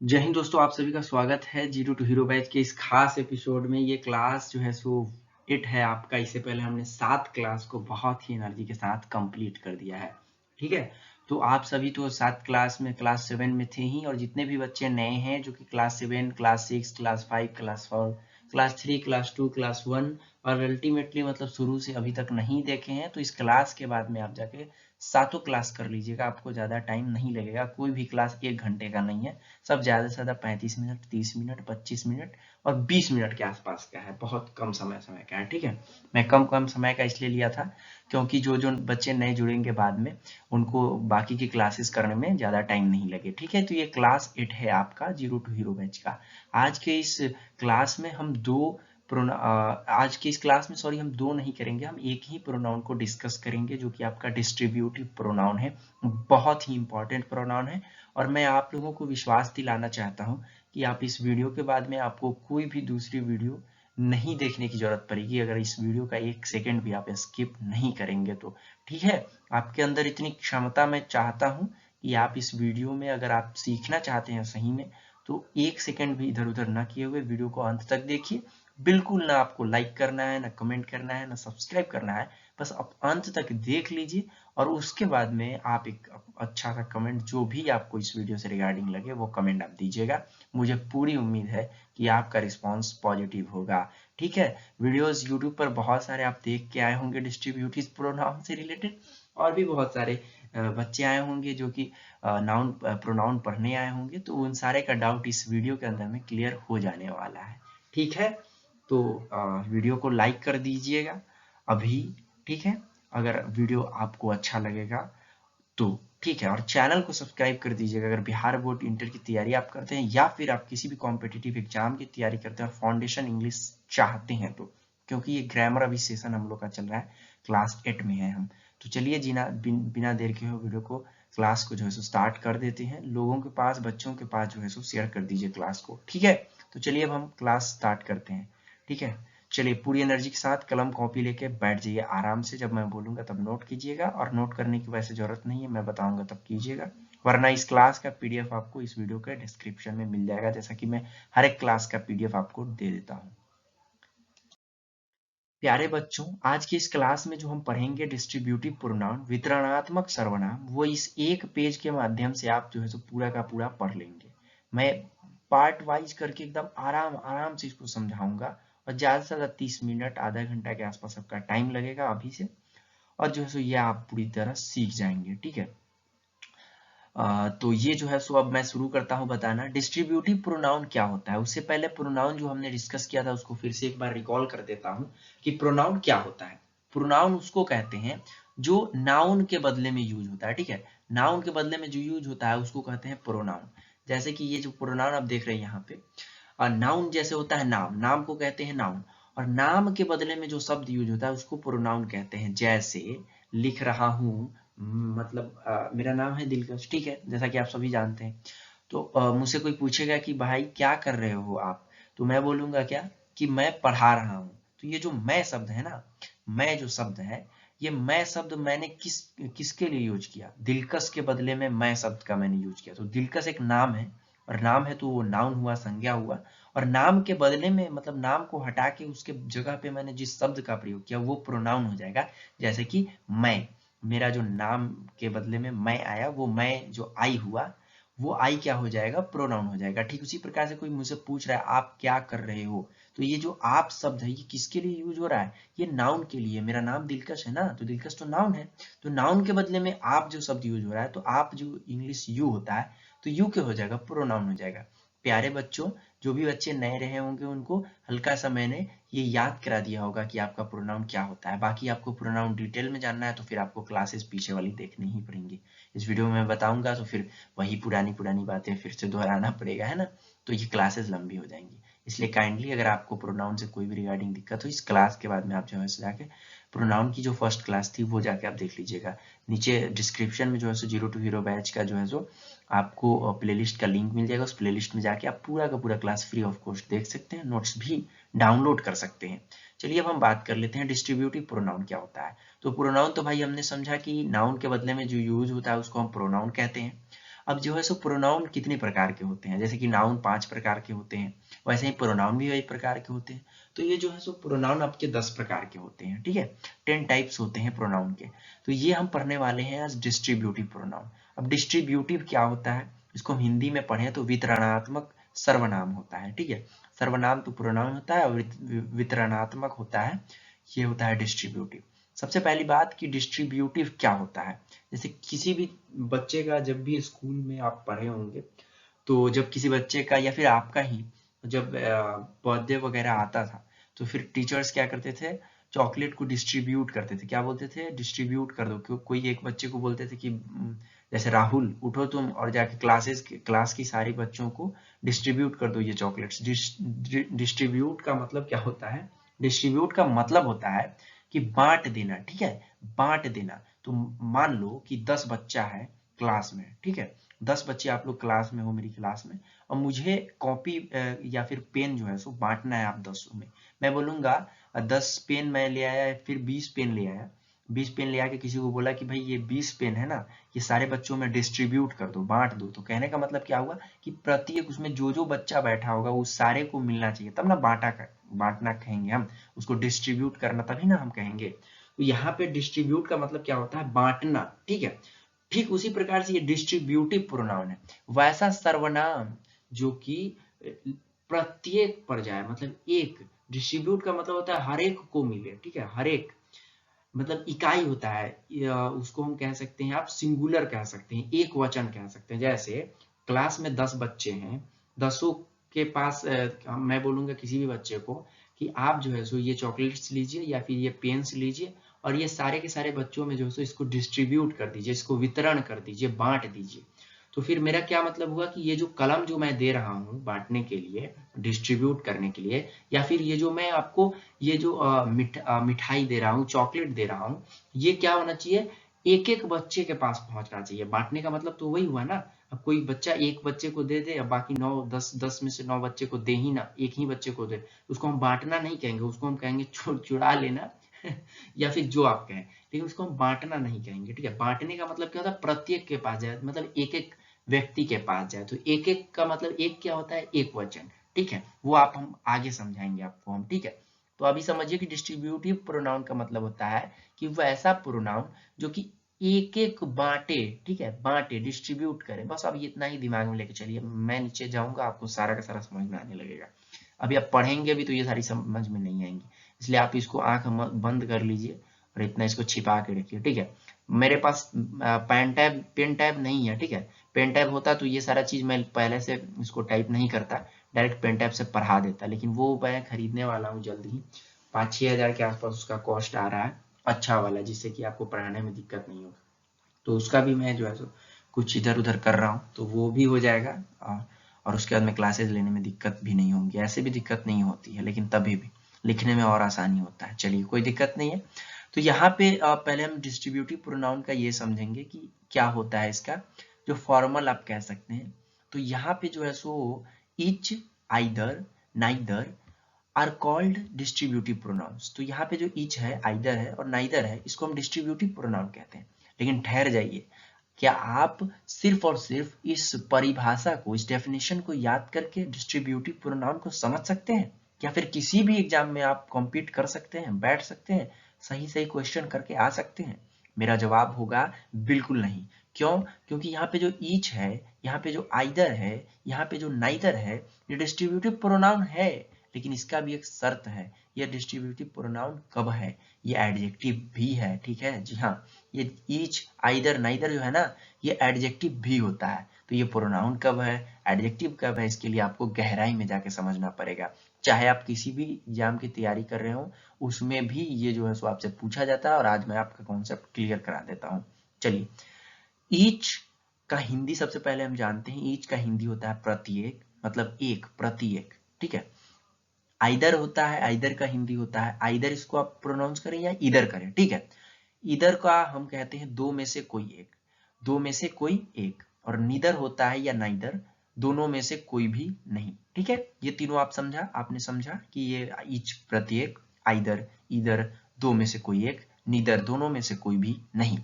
जय हिंद दोस्तों, आप सभी का स्वागत है जीरो टू हीरो बैच के इस खास एपिसोड में। ये क्लास जो है सो इट है आपका। इससे पहले हमने 7 क्लास को बहुत ही एनर्जी के साथ कंप्लीट कर दिया है। ठीक है, तो आप सभी तो 7 क्लास में क्लास 7 में थे ही, और जितने भी बच्चे नए हैं जो कि class 7, class 6, class 5, class 4, class 3, class 2, class 1 और अल्टीमेटली मतलब शुरू से अभी तक नहीं देखे हैं, तो इस क्लास के बाद में आप जाके सातों क्लास कर लीजिएगा। आपको ज़्यादा टाइम नहीं लगेगा, कोई भी क्लास 1 घंटे का नहीं है। सब ज़्यादा से ज़्यादा 35 मिनट, 30 मिनट, 25 मिनट और 20 मिनट के आसपास का है। बहुत कम समय समय का है। ठीक है, मैं कम कम समय का इसलिए लिया था क्योंकि जो जो बच्चे नए जुड़ेंगे बाद में, उनको बाकी की क्लासेस करने में ज़्यादा टाइम नहीं लगे। ठीक है, तो ये क्लास 8 है आपका जीरो टू हीरो बैच का। आज के इस क्लास में हम आज की इस क्लास में सॉरी हम दो नहीं करेंगे, हम एक ही प्रोनाउन को डिस्कस करेंगे जो कि आपका डिस्ट्रीब्यूटिव प्रोनाउन है। बहुत ही इंपॉर्टेंट प्रोनाउन है, और मैं आप लोगों को विश्वास दिलाना चाहता हूं कि आप इस वीडियो के बाद में आपको कोई भी दूसरी वीडियो नहीं देखने की जरूरत पड़ेगी अगर इस वीडियो का 1 सेकंड भी आप स्किप नहीं करेंगे तो। ठीक है, आपके अंदर इतनी क्षमता मैं चाहता हूं कि आप इस वीडियो में अगर आप सीखना चाहते हैं सही में, तो 1 सेकंड भी इधर उधर ना किए हुए वीडियो को अंत तक देखिए। बिल्कुल ना आपको लाइक करना है, ना कमेंट करना है, ना सब्सक्राइब करना है। बस आप अंत तक देख लीजिए, और उसके बाद में आप एक अच्छा सा कमेंट जो भी आपको इस वीडियो से रिगार्डिंग लगे वो कमेंट आप दीजिएगा। मुझे पूरी उम्मीद है कि आपका रिस्पांस पॉजिटिव होगा। ठीक है, वीडियोस यूट्यूब पर बहुत सारे आप देख के आए होंगे डिस्ट्रीब्यूटिव प्रोनाउन से रिलेटेड, और भी बहुत सारे बच्चे आए होंगे जो कि नाउन प्रोनाउन पढ़ने आए होंगे, तो उन सारे का डाउट इस वीडियो के अंदर में क्लियर हो जाने वाला है। ठीक है, तो वीडियो को लाइक कर दीजिएगा अभी। ठीक है, अगर वीडियो आपको अच्छा लगेगा तो ठीक है, और चैनल को सब्सक्राइब कर दीजिएगा अगर बिहार बोर्ड इंटर की तैयारी आप करते हैं, या फिर आप किसी भी कॉम्पिटिटिव एग्जाम की तैयारी करते हैं और फाउंडेशन इंग्लिश चाहते हैं तो। क्योंकि ये ग्रामर अभी सेशन हम लोग का चल रहा है, क्लास 8 में है हम। तो चलिए बिना देर के हो वीडियो को, क्लास को जो है सो स्टार्ट कर देते हैं। लोगों के पास, बच्चों के पास जो है सो शेयर कर दीजिए क्लास को। ठीक है, तो चलिए अब हम क्लास स्टार्ट करते हैं। ठीक है, चलिए पूरी एनर्जी के साथ कलम कॉपी लेके बैठ जाइए आराम से। जब मैं बोलूंगा तब नोट कीजिएगा, और नोट करने की वैसे जरूरत नहीं है, मैं बताऊंगा तब कीजिएगा। वरना इस क्लास का पीडीएफ आपको इस वीडियो के डिस्क्रिप्शन में मिल जाएगा, जैसा कि मैं हर एक क्लास का पीडीएफ आपको दे देता हूँ। प्यारे बच्चों, आज की इस क्लास में जो हम पढ़ेंगे डिस्ट्रीब्यूटिव प्रोनाउन, वितरणात्मक सर्वनाम, वो इस एक पेज के माध्यम से आप जो है सो पूरा का पूरा पढ़ लेंगे। मैं पार्ट वाइज करके एकदम आराम आराम से इसको समझाऊंगा, और ज्यादा से ज्यादा 30 मिनट आधा घंटा के आसपास आपका टाइम लगेगा अभी से, और जो है सो ये आप पूरी तरह सीख जाएंगे। ठीक है, तो ये जो है सो अब मैं शुरू करता हूँ बताना डिस्ट्रीब्यूटिव प्रोनाउन क्या होता है। उससे पहले प्रोनाउन जो हमने डिस्कस किया था उसको फिर से एक बार रिकॉल कर देता हूँ कि प्रोनाउन क्या होता है। प्रोनाउन उसको कहते हैं जो नाउन के बदले में यूज होता है। ठीक है, नाउन के बदले में जो यूज होता है उसको कहते हैं प्रोनाउन। जैसे कि ये जो प्रोनाउन आप देख रहे हैं यहाँ पे, नाउन जैसे होता है नाम, नाम को कहते हैं नाउन, और नाम के बदले में जो शब्द यूज होता है उसको प्रोनाउन कहते हैं। जैसे लिख रहा हूँ, मतलब मेरा नाम है दिलकश। ठीक है, जैसा कि आप सभी जानते हैं। तो मुझसे कोई पूछेगा कि भाई क्या कर रहे हो आप, तो मैं बोलूंगा क्या कि मैं पढ़ा रहा हूँ। तो ये जो मैं शब्द है ना, मैं जो शब्द है, ये मैं शब्द मैंने किसके लिए यूज किया? दिलकश के बदले में मैं शब्द का मैंने यूज किया। तो दिलकश एक नाम है, और नाम है तो वो नाउन हुआ, संज्ञा हुआ। और नाम के बदले में मतलब नाम को हटा के उसके जगह पे मैंने जिस शब्द का प्रयोग किया वो प्रोनाउन हो जाएगा। जैसे कि मैं, मेरा जो नाम के बदले में मैं आया, वो मैं जो आई हुआ, वो आई क्या हो जाएगा? प्रोनाउन हो जाएगा। ठीक उसी प्रकार से कोई मुझसे पूछ रहा है आप क्या कर रहे हो, तो ये जो आप शब्द है ये किसके लिए यूज हो रहा है? ये नाउन के लिए। मेरा नाम दिलकश है ना, तो दिलकश तो नाउन है। तो नाउन के बदले में आप जो शब्द यूज हो रहा है, तो आप जो इंग्लिश यू होता है, तो यू क्या हो जाएगा? प्रोनाउन हो जाएगा। प्यारे बच्चों, जो भी बच्चे नए रहे होंगे उनको हल्का सा मैंने ये याद करा दिया होगा कि आपका प्रोनाउन क्या होता है। बाकी आपको प्रोनाउन डिटेल में जानना है तो फिर आपको क्लासेस पीछे वाली देखनी ही पड़ेंगी। इस वीडियो में मैं बताऊंगा तो फिर वही पुरानी पुरानी बातें फिर से दोहराना पड़ेगा, है ना, तो ये क्लासेस लंबी हो जाएंगी। इसलिए काइंडली अगर आपको प्रोनाउन से कोई भी रिगार्डिंग दिक्कत हो, इस क्लास के बाद में आप जो है जाके प्रोनाउन की जो फर्स्ट क्लास थी वो जाके आप देख लीजिएगा। नीचे डिस्क्रिप्शन में जो है सो जीरो टू हीरो बैच का जो है सो आपको प्लेलिस्ट का लिंक मिल जाएगा। उस प्लेलिस्ट में जाके आप पूरा का पूरा क्लास फ्री ऑफ कॉस्ट देख सकते हैं, नोट्स भी डाउनलोड कर सकते हैं। चलिए अब हम बात कर लेते हैं डिस्ट्रीब्यूटिव प्रोनाउन क्या होता है। तो प्रोनाउन तो भाई हमने समझा कि नाउन के बदले में जो यूज होता है उसको हम प्रोनाउन कहते हैं। अब जो है सो प्रोनाउन कितने प्रकार के होते हैं, जैसे कि नाउन 5 प्रकार के होते हैं, वैसे ही प्रोनाउन भी वही प्रकार के होते हैं। तो ये जो है सो प्रोनाउन आपके 10 प्रकार के होते हैं, ठीक है, 10 टाइप्स होते हैं प्रोनाउन के। तो ये हम पढ़ने वाले हैं आज डिस्ट्रीब्यूटिव प्रोनाउन। अब डिस्ट्रीब्यूटिव क्या होता है, इसको हम हिंदी में पढ़ें तो वितरणात्मक सर्वनाम होता है, ठीक है। सर्वनाम तो प्रोनाउन होता है और वितरणात्मक होता है, ये होता है डिस्ट्रीब्यूटिव। सबसे पहली बात कि डिस्ट्रीब्यूटिव क्या होता है, जैसे किसी भी बच्चे का जब भी स्कूल में आप पढ़े होंगे, तो जब किसी बच्चे का या फिर आपका ही जब बर्थडे वगैरह आता था, तो फिर टीचर्स क्या करते थे, चॉकलेट को डिस्ट्रीब्यूट करते थे। क्या बोलते थे, डिस्ट्रीब्यूट कर दो। कोई एक बच्चे को बोलते थे कि जैसे राहुल उठो तुम और जाके क्लास की सारी बच्चों को डिस्ट्रीब्यूट कर दो ये चॉकलेट्स। डिस्ट्रीब्यूट का मतलब क्या होता है, डिस्ट्रीब्यूट का मतलब होता है कि बांट देना, ठीक है, बांट देना। तो मान लो कि 10 बच्चा है क्लास में, ठीक है, 10 बच्चे आप लोग क्लास में हो, मेरी क्लास में, और मुझे कॉपी या फिर पेन जो है सो बांटना है आप 10 में। मैं बोलूंगा 10 पेन मैं ले आया, फिर 20 पेन ले आया, 20 पेन ले आके किसी को बोला कि भाई ये 20 पेन है ना, ये सारे बच्चों में डिस्ट्रीब्यूट कर दो, बांट दो। तो कहने का मतलब क्या हुआ कि प्रत्येक उसमें जो जो बच्चा बैठा होगा वो सारे को मिलना चाहिए, तब ना बांटना कहेंगे हम, उसको डिस्ट्रीब्यूट करना तभी ना हम कहेंगे। तो यहाँ पे डिस्ट्रीब्यूट का मतलब क्या होता है, बांटना, ठीक है। ठीक उसी प्रकार से ये डिस्ट्रीब्यूटिव प्रोनाउन है, वैसा सर्वनाम जो कि प्रत्येक पर जाए, मतलब एक। डिस्ट्रीब्यूट का मतलब होता है हर एक को मिले, ठीक है, हर एक मतलब इकाई होता है, उसको हम कह सकते हैं, आप सिंगुलर कह सकते हैं, एक वचन कह सकते हैं। जैसे क्लास में 10 बच्चे हैं, 10 के पास मैं बोलूंगा किसी भी बच्चे को कि आप जो है सो ये चॉकलेट्स लीजिए या फिर ये पेन्स लीजिए और ये सारे के सारे बच्चों में जो है सो इसको डिस्ट्रीब्यूट कर दीजिए, इसको वितरण कर दीजिए, बांट दीजिए। तो फिर मेरा क्या मतलब हुआ कि ये जो कलम जो मैं दे रहा हूँ बांटने के लिए, डिस्ट्रीब्यूट करने के लिए, या फिर ये जो मैं आपको ये जो मिठाई दे रहा हूँ, चॉकलेट दे रहा हूँ, ये क्या होना चाहिए, एक एक बच्चे के पास पहुंचना चाहिए। बांटने का मतलब तो वही हुआ ना। अब कोई बच्चा एक बच्चे को दे दे और बाकी 9 10 में से 9 बच्चे को दे ही ना, एक ही बच्चे को दे, उसको हम बांटना नहीं कहेंगे, उसको हम कहेंगे चुरा लेना या फिर जो आप कहें, लेकिन उसको हम बांटना नहीं कहेंगे, ठीक है। बांटने का मतलब क्या होता है, प्रत्येक के पास जाए, मतलब एक एक व्यक्ति के पास जाए। तो एक एक का मतलब एक क्या होता है, एक वचन, ठीक है, वो आप हम आगे समझाएंगे आपको हम, ठीक है। तो अभी समझिए कि डिस्ट्रीब्यूटिव प्रोनाउन का मतलब होता है कि वह ऐसा प्रोनाउन जो कि एक एक बांटे, ठीक है, बांटे, डिस्ट्रीब्यूट करे। बस अब इतना ही दिमाग में लेके चलिए, मैं नीचे जाऊंगा आपको सारा का सारा समझ में आने लगेगा। अभी आप पढ़ेंगे भी तो ये सारी समझ में नहीं आएंगी, इसलिए आप इसको आंख बंद कर लीजिए और इतना इसको छिपा के रखिए, ठीक है। मेरे पास पेन टैब नहीं है, ठीक है। पेन टैब होता तो ये सारा चीज मैं पहले से इसको टाइप नहीं करता, डायरेक्ट पेन टैब से पढ़ा देता, लेकिन वो मैं खरीदने वाला हूँ जल्द ही, 5-6 हजार के आसपास उसका कॉस्ट आ रहा है, अच्छा वाला, जिससे कि आपको पढ़ाने में दिक्कत नहीं होगा। तो उसका भी मैं जो है सो कुछ इधर उधर कर रहा हूँ, तो वो भी हो जाएगा और उसके बाद में क्लासेस लेने में दिक्कत भी नहीं होगी। ऐसे भी दिक्कत नहीं होती है, लेकिन तभी भी लिखने में और आसानी होता है। चलिए कोई दिक्कत नहीं है। तो यहाँ पे पहले हम डिस्ट्रीब्यूटिव प्रोनाउन का ये समझेंगे कि क्या होता है इसका जो फॉर्मल आप कह सकते हैं। तो यहाँ पे जो है सो each, either, neither are called distributive pronouns. तो यहाँ पे जो ईच है, आइदर है और नाइदर है, इसको हम डिस्ट्रीब्यूटिव प्रोनाउन कहते हैं। लेकिन ठहर जाइए, क्या आप सिर्फ और सिर्फ इस परिभाषा को, इस डेफिनेशन को याद करके डिस्ट्रीब्यूटिव प्रोनाउन को समझ सकते हैं, या फिर किसी भी एग्जाम में आप कॉम्पीट कर सकते हैं, बैठ सकते हैं, सही सही क्वेश्चन करके आ सकते हैं? मेरा जवाब होगा बिल्कुल नहीं। क्यों? क्योंकि यहाँ पे जो ईच है, यहाँ पे जो आइदर है, यहाँ पे जो नाइदर है, ये डिस्ट्रीब्यूटिव प्रोनाउन है, लेकिन इसका भी एक शर्त है। ये डिस्ट्रीब्यूटिव प्रोनाउन कब है? ये एडजेक्टिव भी है, ठीक है, जी हाँ। ये ईच, आइदर, नाइदर जो है ना, ये एडजेक्टिव भी होता है। तो ये प्रोनाउन कब है, एडजेक्टिव कब है, इसके लिए आपको गहराई में जाके समझना पड़ेगा। चाहे आप किसी भी एग्जाम की तैयारी कर रहे हो, उसमें भी ये जो है सो आपसे पूछा जाता है, और आज मैं आपका कॉन्सेप्ट क्लियर करा देता हूँ। चलिए, ईच का हिंदी सबसे पहले हम जानते हैं, ईच का हिंदी होता है प्रत्येक, मतलब एक, प्रत्येक, ठीक है। आइदर होता है, आइदर का हिंदी होता है, आइदर इसको आप प्रोनाउंस करें या इधर करें, ठीक है। इधर का हम कहते हैं दो में से कोई एक, दो में से कोई एक। और नीदर होता है या नाइदर, दोनों में से कोई भी नहीं, ठीक है। ये तीनों आप समझा, आपने समझा कि ये ईच प्रत्येक, आइदर इधर, दो में से कोई एक, नीदर दोनों में से कोई भी नहीं।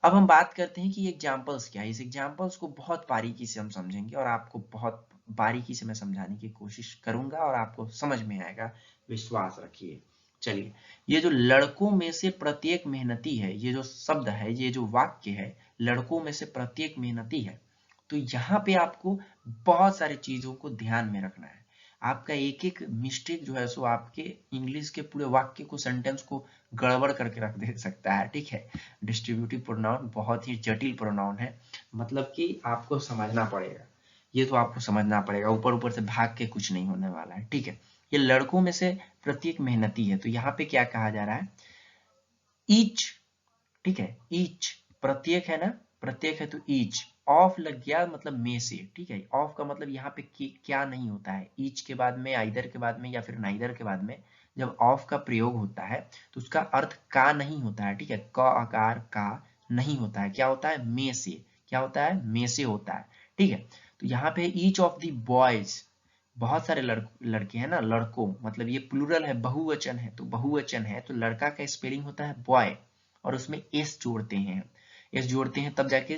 अब हम बात करते हैं कि एग्जाम्पल्स क्या है। इस एग्जाम्पल्स को बहुत बारीकी से हम समझेंगे और आपको बहुत बारीकी से मैं समझाने की कोशिश करूंगा और आपको समझ में आएगा, विश्वास रखिए। चलिए, ये जो लड़कों में से प्रत्येक मेहनती है, ये जो शब्द है, ये जो वाक्य है, लड़कों में से प्रत्येक मेहनती है, तो यहाँ पे आपको बहुत सारी चीजों को ध्यान में रखना है। आपका एक एक मिस्टेक जो है सो आपके इंग्लिश के पूरे वाक्य को, सेंटेंस को गड़बड़ करके रख दे सकता है, ठीक है। डिस्ट्रीब्यूटिव प्रोनाउन बहुत ही जटिल प्रोनाउन है, मतलब कि आपको समझना पड़ेगा, ये तो आपको समझना पड़ेगा, ऊपर ऊपर से भाग के कुछ नहीं होने वाला है, ठीक है। ये लड़कों में से प्रत्येक मेहनती है, तो यहाँ पे क्या कहा जा रहा है, ईच, ठीक है, ईच प्रत्येक है ना, प्रत्येक है तो ईच, ऑफ लग गया मतलब में से, ठीक है। ऑफ का मतलब यहाँ पे क्या नहीं होता है, ईच के बाद में, आइदर के बाद में या फिर नाइदर के बाद में जब ऑफ का प्रयोग होता है तो उसका अर्थ का नहीं होता है, ठीक है। क आकार का नहीं होता है, क्या होता है, में से, क्या होता है, में से होता है, ठीक है। तो यहाँ पे ईच ऑफ द बॉयज, बहुत सारे लड़के हैं ना, लड़कों मतलब ये प्लूरल है, बहुवचन है, तो बहुवचन है तो लड़का का स्पेलिंग होता है बॉय, और उसमें एस जोड़ते हैं, एस जोड़ते हैं तब जाके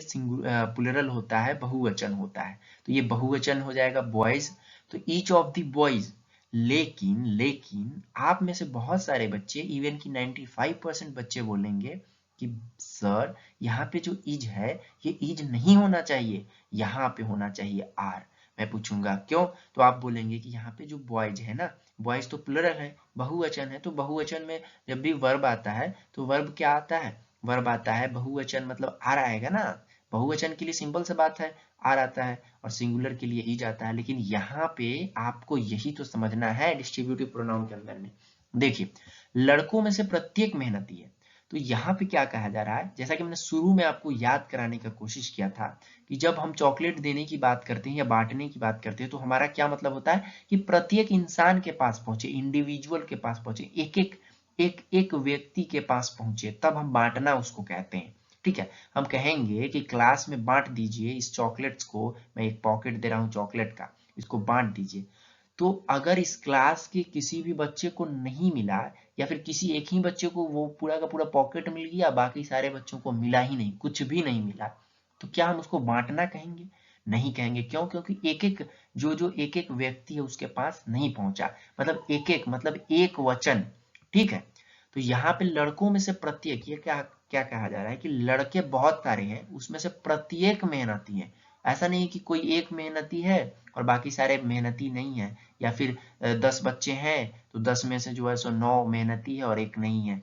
प्लूरल होता है, बहुवचन होता है, तो ये बहुवचन हो जाएगा बॉयज, तो ईच ऑफ द बॉयज। लेकिन लेकिन आप में से बहुत सारे बच्चे, इवन की 95% बच्चे बोलेंगे कि सर यहाँ पे जो इज है ये इज नहीं होना चाहिए, यहाँ पे होना चाहिए आर। मैं पूछूंगा क्यों, तो आप बोलेंगे कि यहाँ पे जो बॉयज है ना, बॉयज तो प्लूरल है, बहुवचन है, तो बहुवचन में जब भी वर्ब आता है तो वर्ब क्या आता है, वर्ब आता है, बहुवचन मतलब आर आएगा ना, बहुवचन के लिए सिंपल सा बात है, आर आता है, और सिंगुलर के लिए इज आता है। लेकिन यहाँ पे आपको यही तो समझना है डिस्ट्रीब्यूटिव प्रोनाउन के अंदर में। देखिए, लड़कों में से प्रत्येक मेहनती है, तो यहाँ पे क्या कहा जा रहा है, जैसा कि मैंने शुरू में आपको याद कराने का कोशिश किया था कि जब हम चॉकलेट देने की बात करते हैं या बांटने की बात करते हैं तो हमारा क्या मतलब होता है कि प्रत्येक इंसान के पास पहुंचे, इंडिविजुअल के पास पहुंचे, एक व्यक्ति के पास पहुंचे, तब हम बांटना उसको कहते हैं, ठीक है। हम कहेंगे कि क्लास में बांट दीजिए इस चॉकलेट्स को, मैं एक पॉकेट दे रहा हूँ चॉकलेट का, इसको बांट दीजिए। तो अगर इस क्लास के किसी भी बच्चे को नहीं मिला, या फिर किसी एक ही बच्चे को वो पूरा का पूरा पॉकेट मिल गया, बाकी सारे बच्चों को मिला ही नहीं, कुछ भी नहीं मिला, तो क्या हम उसको बांटना कहेंगे, नहीं कहेंगे। क्यों, क्योंकि एक एक जो एक एक व्यक्ति है उसके पास नहीं पहुंचा, मतलब एक एक मतलब एक वचन, ठीक है। तो यहाँ पे लड़कों में से प्रत्येक, ये क्या क्या कहा जा रहा है कि लड़के बहुत सारे हैं, उसमें से प्रत्येक मेहनती है। ऐसा नहीं कि कोई एक मेहनती है और बाकी सारे मेहनती नहीं है, या फिर 10 बच्चे हैं तो 10 में से जो है सो 9 मेहनती है और एक नहीं है,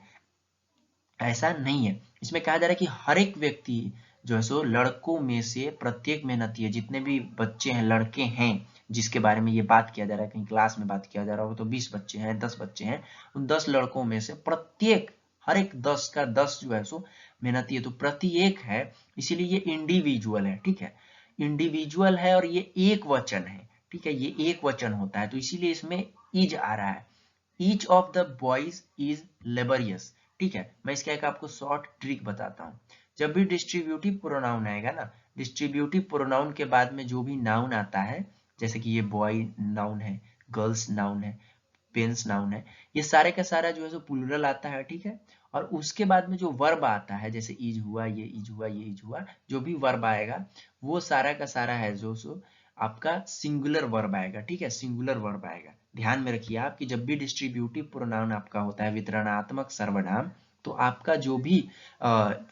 ऐसा नहीं है। इसमें कहा जा रहा है कि हर एक व्यक्ति जो है सो लड़कों में से प्रत्येक मेहनती है, जितने भी बच्चे हैं, लड़के हैं जिसके बारे में ये बात किया जा रहा है, कहीं क्लास में बात किया जा रहा होगा तो 20 बच्चे हैं, 10 बच्चे हैं, उन 10 लड़कों में से प्रत्येक, हर एक 10 का 10 जो है सो मेहनती है, तो प्रत्येक है, इसीलिए ये इंडिविजुअल है, ठीक है। इंडिविजुअल है और ये एक वचन है, ठीक है, ये एक वचन होता है, तो इसीलिए इसमें इज आ रहा है। Each of the boys is laborious, ठीक है। मैं इसका एक आपको शॉर्ट ट्रिक बताता हूँ। जब भी डिस्ट्रीब्यूटिव प्रोनाउन आएगा ना, डिस्ट्रीब्यूटिव प्रोनाउन के बाद में जो भी नाउन आता है, जैसे कि ये बॉय नाउन है, गर्ल्स नाउन है, पेन्स नाउन है, ये सारे का सारा जो है सो प्लूरल आता है, ठीक है। और उसके बाद में जो वर्ब आता है, जैसे इज हुआ, ये इज हुआ, ये इज हुआ, जो भी वर्ब आएगा वो सारा का सारा है जो सो आपका सिंगुलर वर्ब आएगा, ठीक है, सिंगुलर वर्ब आएगा। ध्यान में रखिए आप कि जब भी डिस्ट्रीब्यूटिव प्रोनाउन आपका होता है, वितरणात्मक सर्वनाम, तो आपका जो भी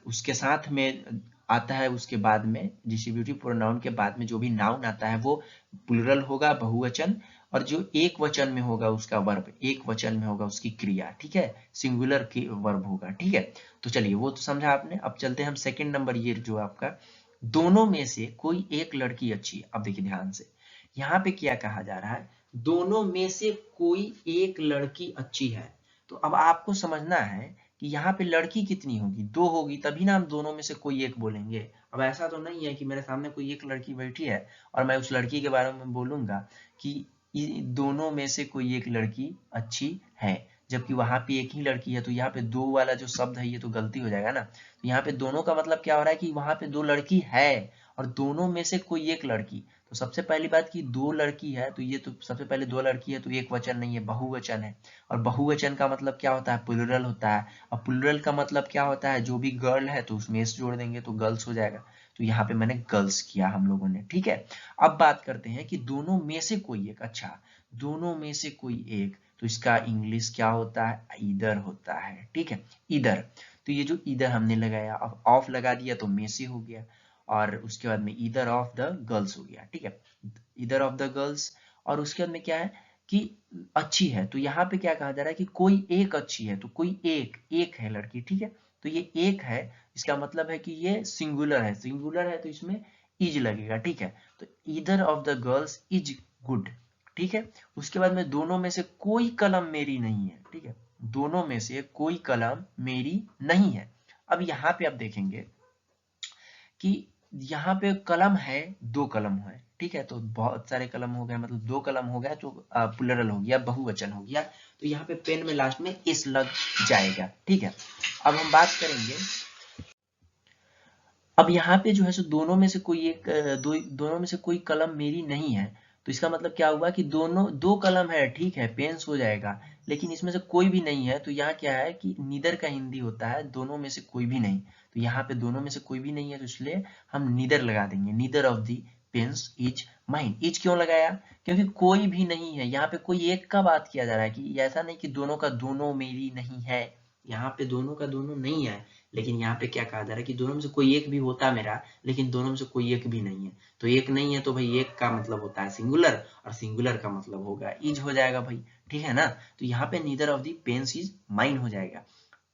उसके साथ में आता है, उसके बाद में डिस्ट्रीब्यूटिव प्रोनाउन के बाद में जो भी नाउन आता है वो प्लूरल होगा, बहुवचन, और जो एक वचन में होगा उसका वर्ब, एक वचन में होगा उसकी क्रिया, ठीक है, सिंगुलर की वर्ब होगा, ठीक है। तो चलिए वो तो समझा आपने। अब चलते हैं हम सेकंड नंबर, ये जो आपका दोनों में से कोई एक लड़की अच्छी है। अब देखिए ध्यान से, यहाँ पे क्या कहा जा रहा है, दोनों में से कोई एक लड़की अच्छी है, तो अब आपको समझना है कि यहाँ पे लड़की कितनी होगी, 2 होगी, तभी ना हम दोनों में से कोई एक बोलेंगे। अब ऐसा तो नहीं है कि मेरे सामने कोई एक लड़की बैठी है और मैं उस लड़की के बारे में बोलूंगा कि दोनों में से कोई एक लड़की अच्छी है, जबकि वहां पे एक ही लड़की है, तो यहाँ पे दो वाला जो शब्द है ये तो गलती हो जाएगा ना। तो यहाँ पे दोनों का मतलब क्या हो रहा है कि वहां पे 2 लड़की है और दोनों में से कोई एक लड़की, तो सबसे पहली बात कि दो लड़की है, तो ये तो सबसे पहले दो लड़की है तो एक वचन नहीं है, बहुवचन है। और बहुवचन का मतलब क्या होता है? प्लुरल होता है। और प्लुरल का मतलब क्या होता है? जो भी गर्ल है तो उसमें एस जोड़ देंगे तो गर्ल्स हो जाएगा। तो यहाँ पे मैंने गर्ल्स किया हम लोगों ने, ठीक है। अब बात करते हैं कि दोनों में से कोई एक। अच्छा, दोनों में से कोई एक, तो इसका इंग्लिश क्या होता है? ईदर होता है, ठीक है, ईदर। तो ये जो ईदर हमने लगाया, अब ऑफ लगा दिया तो में से हो गया, और उसके बाद में ईदर ऑफ द गर्ल्स हो गया, ठीक है, ईदर ऑफ द गर्ल्स। और उसके बाद में क्या है कि अच्छी है, तो यहाँ पे क्या कहा जा रहा है कि कोई एक अच्छी है, तो कोई एक एक है लड़की, ठीक है। तो ये एक है, इसका मतलब है कि ये सिंगुलर है, सिंगुलर है तो इसमें इज लगेगा, ठीक है। तो either of the girls is good, ठीक है। उसके बाद में दोनों में से कोई कलम मेरी नहीं है, ठीक है, दोनों में से कोई कलम मेरी नहीं है। अब यहाँ पे आप देखेंगे कि यहाँ पे कलम है, दो कलम है, ठीक है। तो बहुत सारे कलम हो गए, मतलब दो कलम हो गया, तो प्लुरल हो गया, बहुवचन हो गया। तो यहाँ पे पेन में लास्ट में इस लग जाएगा, ठीक है। अब हम बात करेंगे, अब यहाँ पे जो है सो दोनों में से कोई एक दोनों में से कोई कलम मेरी नहीं है। तो इसका मतलब क्या हुआ कि दोनों दो कलम है, ठीक है, पेन्स हो जाएगा, लेकिन इसमें से कोई भी नहीं है। तो यहाँ क्या है कि नीदर का हिंदी होता है दोनों में से कोई भी नहीं। तो यहाँ पे दोनों में से कोई भी नहीं है, तो इसलिए हम नीदर लगा देंगे, neither of the pens is mine. Is क्यों लगाया? क्योंकि कोई भी नहीं है, यहाँ पे कोई एक का बात किया जा रहा है, कि ऐसा नहीं कि दोनों का दोनों मेरी नहीं है। यहाँ पे दोनों का दोनों नहीं है, लेकिन यहाँ पे क्या कहा जा रहा है कि दोनों में से कोई एक भी होता मेरा, लेकिन दोनों में से कोई एक भी नहीं है। तो एक नहीं है तो भाई एक का मतलब होता है सिंगुलर, और सिंगुलर का मतलब होगा इज हो जाएगा भाई, ठीक है ना। तो यहाँ पे neither of the pens is mine हो जाएगा,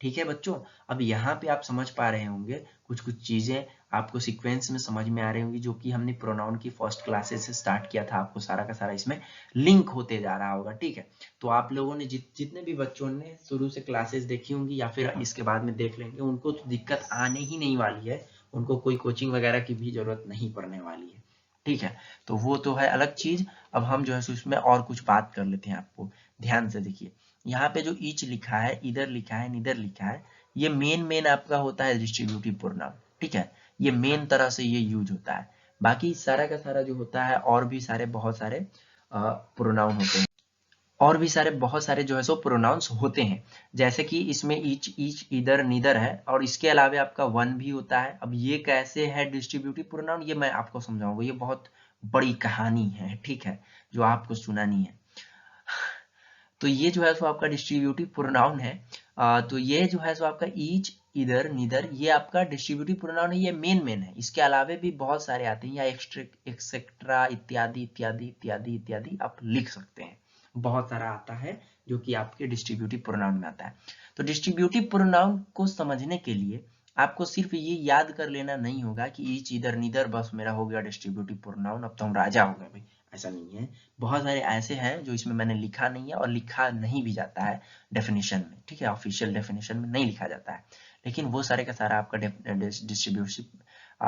ठीक है बच्चों। अब यहाँ पे आप समझ पा रहे होंगे, कुछ कुछ चीजें आपको सीक्वेंस में समझ में आ रही होंगी, जो कि हमने प्रोनाउन की फर्स्ट क्लासेस से स्टार्ट किया था। आपको सारा का सारा इसमें लिंक होते जा रहा होगा, ठीक है। तो आप लोगों ने जितने भी बच्चों ने शुरू से क्लासेस देखी होंगी या फिर इसके बाद में देख लेंगे, उनको तो दिक्कत आने ही नहीं वाली है, उनको कोई कोचिंग वगैरह की भी जरूरत नहीं पड़ने वाली है, ठीक है। तो वो तो है अलग चीज। अब हम जो है उसमें और कुछ बात कर लेते हैं। आपको ध्यान से देखिए, यहाँ पे जो ईच लिखा है, इधर लिखा है, निदर लिखा है, ये मेन आपका होता है डिस्ट्रीब्यूटिव प्रोनाउन, ठीक है। ये मेन तरह से ये यूज होता है। बाकी सारा का सारा जो होता है, और भी सारे बहुत सारे प्रोनाउन होते हैं, और भी सारे बहुत सारे जो है सो प्रोनाउंस होते हैं। जैसे कि इसमें ईच, ईच, इधर, नीदर है, और इसके अलावा आपका वन भी होता है। अब ये कैसे है डिस्ट्रीब्यूटिव प्रोनाउन, ये मैं आपको समझाऊंगा, ये बहुत बड़ी कहानी है, ठीक है, जो आपको सुनानी है। तो ये जो है सो आपका डिस्ट्रीब्यूटिव प्रोनाउन है। तो ये जो है सो आपका ईच, इधर, नीदर, ये आपका डिस्ट्रीब्यूटिव प्रोनाउन है, ये मेन है। इसके अलावा भी बहुत सारे आते हैं, या एक्सेट्रा, इत्यादि इत्यादि इत्यादि इत्यादि आप लिख सकते हैं। बहुत सारा आता है जो कि आपके डिस्ट्रीब्यूटिव प्रोनाउन में आता है। तो डिस्ट्रीब्यूटिव प्रोनाउन को समझने के लिए आपको सिर्फ ये याद कर लेना नहीं होगा कि ईच, इधर, नीदर, बस मेरा हो गया डिस्ट्रीब्यूटिव प्रोनाउन, अब तो हम राजा हो गए भाई। ऐसा नहीं है, बहुत सारे ऐसे हैं जो इसमें मैंने लिखा नहीं है, और लिखा नहीं भी जाता है डेफिनेशन में, ठीक है, ऑफिशियल डेफिनेशन में नहीं लिखा जाता है। लेकिन वो सारे का सारा आपका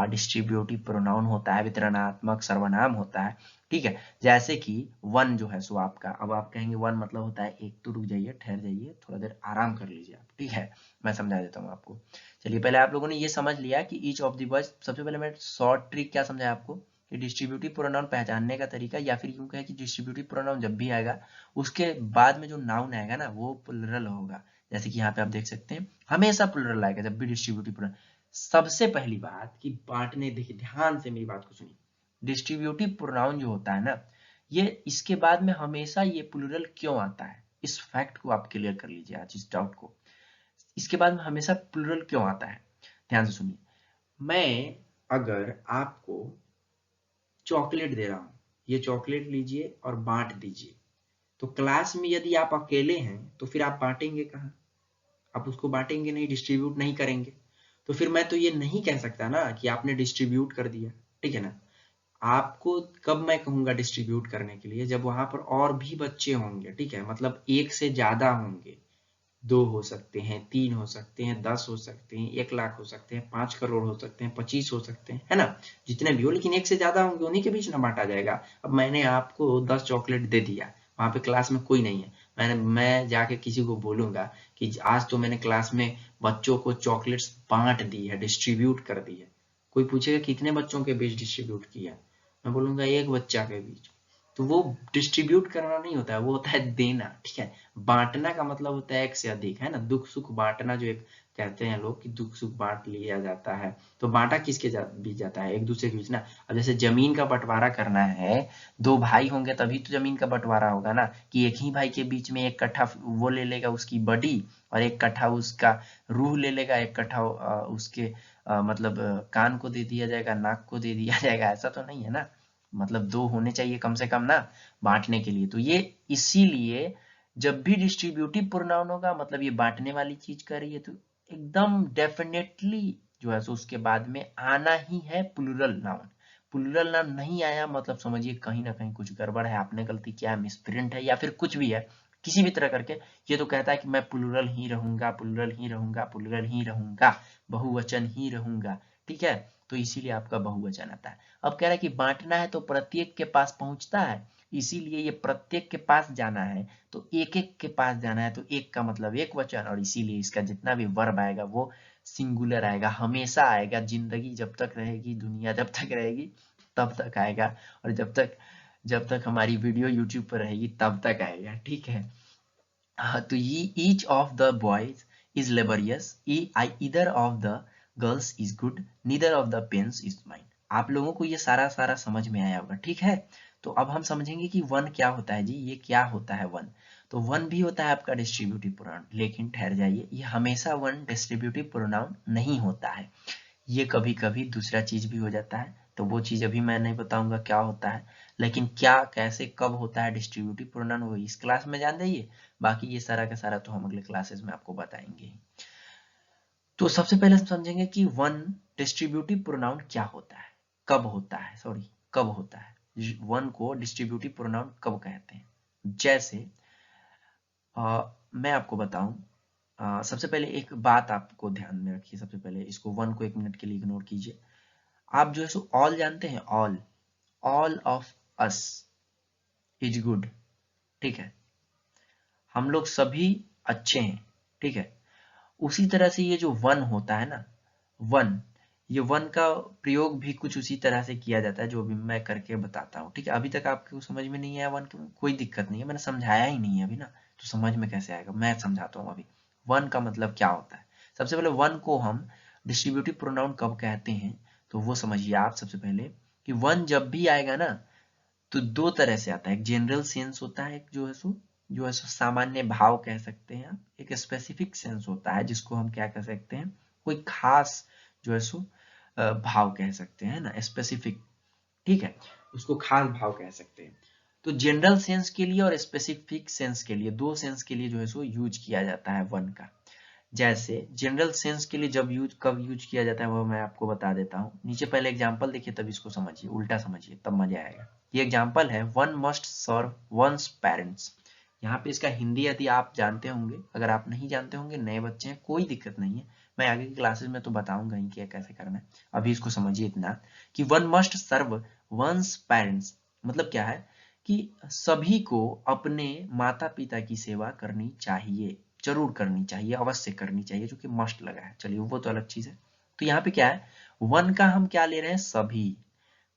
डिस्ट्रीब्यूटिव प्रोनाउन होता है, वितरणात्मक सर्वनाम होता है, ठीक है। जैसे कि वन जो है सो आपका, अब आप कहेंगे वन मतलब होता है एक, तो रुक जाइए, ठहर जाइए, थोड़ा देर आराम कर लीजिए आप, ठीक है, मैं समझा देता हूँ आपको। चलिए, पहले आप लोगों ने ये समझ लिया कि ईच ऑफ द वर्ड्स। सबसे पहले मैं शॉर्ट ट्रिक क्या समझाया आपको, कि डिस्ट्रीब्यूटिव प्रोनाउन पहचानने का तरीका, या फिर यूं कहे कि डिस्ट्रीब्यूटिव प्रोनाउन जब भी आएगा, उसके बाद में जो नाउन आएगा ना, वो प्लुरल होगा। जैसे कि यहाँ पे आप देख सकते हैं, हमेशा प्लुरल आएगा जब भी डिस्ट्रीब्यूटिव प्रोनाउन। सबसे पहली बात कि बांटने, देखिए ध्यान से मेरी बात को सुनिए, डिस्ट्रीब्यूटिव प्रोनाउन जो होता है ना, ये इसके बाद में हमेशा ये प्लुरल क्यों आता है, इस फैक्ट को आप क्लियर कर लीजिए आज, इस डाउट को। इसके बाद में हमेशा प्लुरल क्यों आता है, ध्यान से सुनिए। मैं अगर आपको चॉकलेट दे रहा हूं, ये चॉकलेट लीजिए और बांट दीजिए, तो क्लास में यदि आप अकेले हैं तो फिर आप बांटेंगे कहाँ? आप उसको बांटेंगे नहीं, डिस्ट्रीब्यूट नहीं करेंगे। तो फिर मैं तो ये नहीं कह सकता ना कि आपने डिस्ट्रीब्यूट कर दिया, ठीक है ना। आपको कब मैं कहूंगा डिस्ट्रीब्यूट करने के लिए, जब वहां पर और भी बच्चे होंगे, ठीक है, मतलब एक से ज्यादा होंगे, 2 हो सकते हैं, 3 हो सकते हैं, 10 हो सकते हैं, 1 लाख हो सकते हैं, 5 करोड़ हो सकते हैं, 25 हो सकते हैं, है ना, जितने भी हो, लेकिन एक से ज्यादा होंगे, उन्हीं के बीच ना बांटा जाएगा। अब मैंने आपको 10 चॉकलेट दे दिया, वहां पे क्लास में कोई नहीं है, मैं जाके किसी को बोलूंगा कि आज तो मैंने क्लास में बच्चों को चॉकलेट्स बांट दी है, डिस्ट्रीब्यूट कर दी है। कोई पूछेगा कितने बच्चों के बीच डिस्ट्रीब्यूट किया, मैं बोलूंगा एक बच्चा के बीच, तो वो डिस्ट्रीब्यूट करना नहीं होता है, वो होता है देना। ठीक है, बांटना का मतलब होता है एक से अधिक, है ना, दुख सुख बांटना, जो एक कहते हैं लोग कि दुख सुख बांट लिया जाता है। तो बांटा किसके बीच जाता है? एक दूसरे के बीच ना। अब जैसे जमीन का बंटवारा करना है, दो भाई होंगे तभी तो जमीन का बंटवारा होगा ना, कि एक ही भाई के बीच में एक कट्ठा वो ले लेगा उसकी बॉडी, और एक कट्ठा उसका रूह ले लेगा, एक कट्ठा उसके मतलब कान को दे दिया जाएगा, नाक को दे दिया जाएगा, ऐसा तो नहीं है ना। मतलब दो होने चाहिए कम से कम ना बांटने के लिए। तो ये इसीलिए जब भी डिस्ट्रीब्यूटिव प्रोनाउन होगा, मतलब ये बांटने वाली चीज कर रही है, तो एकदम डेफिनेटली जो है सो उसके बाद में आना ही है प्लूरल नाउन। प्लूरल नाउन नहीं आया मतलब समझिए कहीं ना कहीं कुछ गड़बड़ है, आपने गलती किया है, मिसप्रिंट है, या फिर कुछ भी है, किसी भी तरह करके। ये तो कहता है कि मैं प्लूरल ही रहूंगा, प्लूरल ही रहूंगा, प्लूरल ही रहूंगा, बहुवचन ही रहूंगा। ठीक है, तो इसीलिए आपका बहुवचन आता है। अब कह रहा है कि बांटना है तो प्रत्येक के पास पहुंचता है, इसीलिए ये प्रत्येक के पास जाना है, तो एक एक के पास जाना है, तो एक का मतलब एक वचन, और इसीलिए इसका जितना भी वर्ब आएगा वो सिंगुलर आएगा, हमेशा आएगा, जिंदगी जब तक रहेगी, दुनिया जब तक रहेगी तब तक आएगा, और जब तक हमारी वीडियो यूट्यूब पर रहेगी तब तक आएगा। ठीक है, तो ये each of the boys is laborious, either of the girls is good, neither of the pens is mine. आप लोगों को ये सारा सारा समझ में आया होगा। ठीक है, तो अब हम समझेंगे कि वन क्या होता है जी, ये क्या होता है वन। तो वन भी होता है आपका डिस्ट्रीब्यूटिव प्रोनाउन, लेकिन ठहर जाइए, ये हमेशा वन डिस्ट्रीब्यूटिव प्रोनाउन नहीं होता है, ये कभी कभी दूसरा चीज भी हो जाता है, तो वो चीज अभी मैं नहीं बताऊंगा क्या होता है, लेकिन क्या कैसे कब होता है डिस्ट्रीब्यूटिव प्रोनाउन वो इस क्लास में जान जाइए, बाकी ये सारा का सारा तो हम अगले क्लासेस में आपको बताएंगे। तो सबसे पहले हम समझेंगे कि वन डिस्ट्रीब्यूटिव प्रोनाउन क्या होता है, कब होता है, सॉरी कब होता है, वन को डिस्ट्रीब्यूटिव प्रोनाउन कब कहते हैं। जैसे मैं आपको बताऊं, सबसे पहले एक बात आपको ध्यान में रखिए, सबसे पहले इसको वन को 1 मिनट के लिए इग्नोर कीजिए। आप जो है सो ऑल जानते हैं, all of us is good. ठीक है, हम लोग सभी अच्छे हैं। ठीक है, उसी तरह से ये जो वन होता है ना, वन, ये वन का प्रयोग भी कुछ उसी तरह से किया जाता है जो अभी मैं करके बताता हूँ। ठीक है, अभी तक आपको समझ में नहीं आया वन की, कोई दिक्कत नहीं है, मैंने समझाया ही नहीं है अभी ना, तो समझ में कैसे आएगा, मैं समझाता हूँ अभी। वन का मतलब क्या होता है, सबसे पहले वन को हम डिस्ट्रीब्यूटिव प्रोनाउन कब कहते हैं, तो वो समझिए आप सबसे पहले, कि वन जब भी आएगा ना, तो दो तरह से आता है, एक जनरल सेंस होता है, एक जो है सो सामान्य भाव कह सकते हैं आप, एक स्पेसिफिक सेंस होता है जिसको हम क्या कह सकते हैं, कोई खास जो है सो भाव कह सकते हैं ना, स्पेसिफिक। ठीक है, उसको खास भाव कह सकते हैं। तो जनरल सेंस के लिए और स्पेसिफिक सेंस के लिए, दो सेंस के लिए जो है सो यूज किया जाता है वन का। जैसे जनरल सेंस के लिए कब यूज किया जाता है वो मैं आपको बता देता हूँ, नीचे पहले एग्जांपल देखिए तब इसको समझिए, उल्टा समझिए तब मजा आएगा। ये एग्जांपल है, one must serve one's parents. यहाँ पे इसका हिंदी यदि आप जानते होंगे, अगर आप नहीं जानते होंगे, नए बच्चे हैं, कोई दिक्कत नहीं है, मैं आगे की क्लासेस में तो बताऊंगा ही कि कैसे करना है। अभी इसको समझिए इतना, कि one must serve one's parents मतलब क्या है, कि सभी को अपने माता पिता की सेवा करनी चाहिए, जरूर करनी चाहिए, अवश्य करनी चाहिए, जो कि मस्ट लगा है, चलिए वो तो अलग चीज है। तो यहाँ पे क्या है, वन का हम क्या ले रहे हैं, सभी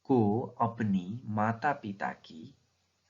को अपनी माता पिता की